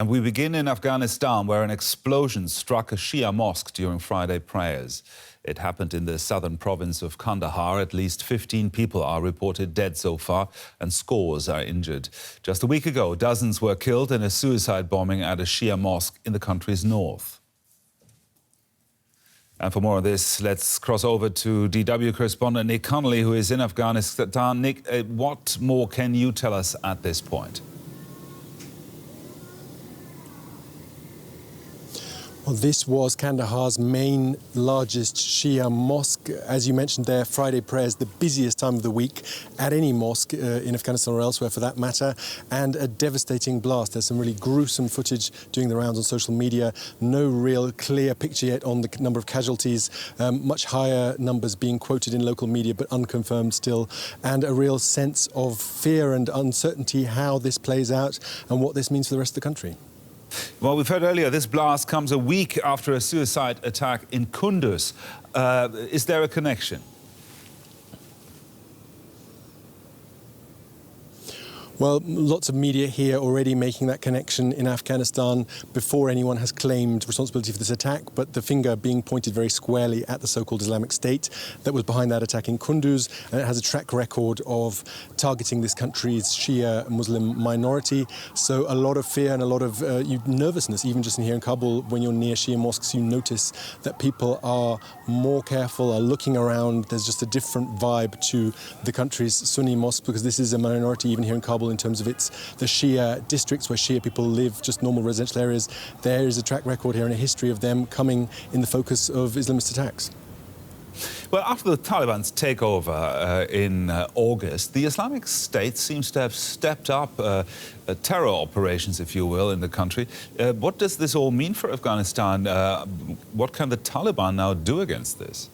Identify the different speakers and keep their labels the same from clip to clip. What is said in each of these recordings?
Speaker 1: And we begin in Afghanistan, where an explosion struck a Shia mosque during Friday prayers. It happened in the southern province of Kandahar. At least 15 people are reported dead so far, and scores are injured. Just a week ago, dozens were killed in a suicide bombing at a Shia mosque in the country's north. And for more of this, let's cross over to DW correspondent Nick Connolly, who is in Afghanistan. Nick, what more can you tell us at this point?
Speaker 2: Well, this was Kandahar's main, largest Shia mosque. As you mentioned there, Friday prayers, the busiest time of the week at any mosque in Afghanistan or elsewhere for that matter, and a devastating blast. There's some really gruesome footage doing the rounds on social media. No real clear picture yet on the number of casualties, much higher numbers being quoted in local media, but unconfirmed still, and a real sense of fear and uncertainty how this plays out and what this means for the rest of the country.
Speaker 1: Well, we've heard earlier, this blast comes a week after a suicide attack in Kunduz. Is there a connection?
Speaker 2: Well, lots of media here already making that connection in Afghanistan before anyone has claimed responsibility for this attack, but the finger being pointed very squarely at the so-called Islamic State that was behind that attack in Kunduz, and it has a track record of targeting this country's Shia Muslim minority. So a lot of fear and a lot of nervousness, even just in here in Kabul. When you're near Shia mosques, you notice that people are more careful, are looking around. There's just a different vibe to the country's Sunni mosque, because this is a minority even here in Kabul in terms of the Shia districts where Shia people live, just normal residential areas. There is a track record here and a history of them coming in the focus of Islamist attacks.
Speaker 1: Well, after the Taliban's takeover in August, the Islamic State seems to have stepped up terror operations, if you will, in the country. What does this all mean for Afghanistan? What can the Taliban now do against this?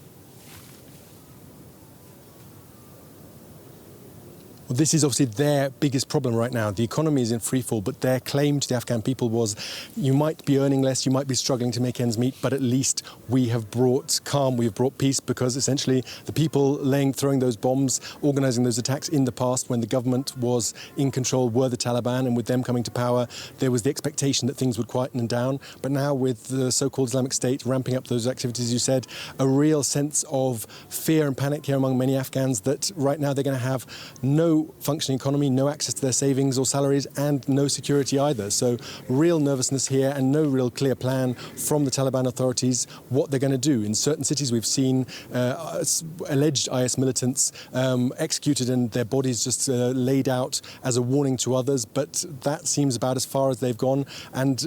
Speaker 2: Well, this is obviously their biggest problem right now. The economy is in freefall, but their claim to the Afghan people was, you might be earning less, you might be struggling to make ends meet, but at least we have brought calm, we have brought peace, because essentially the people throwing those bombs, organising those attacks in the past when the government was in control were the Taliban, and with them coming to power, there was the expectation that things would quieten down. But now with the so-called Islamic State ramping up those activities, you said, a real sense of fear and panic here among many Afghans that right now they're going to have no functioning economy, no access to their savings or salaries, and no security either. So real nervousness here and no real clear plan from the Taliban authorities what they're going to do. In certain cities we've seen alleged IS militants executed and their bodies just laid out as a warning to others, but that seems about as far as they've gone. And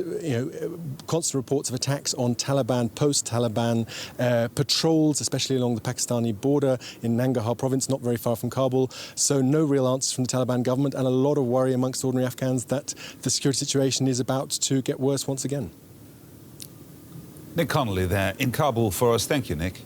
Speaker 2: constant reports of attacks on Taliban, post-Taliban patrols, especially along the Pakistani border in Nangarhar province, not very far from Kabul. So no real answers from the Taliban government, and a lot of worry amongst ordinary Afghans that the security situation is about to get worse once again.
Speaker 1: Nick Connolly there in Kabul for us. Thank you, Nick.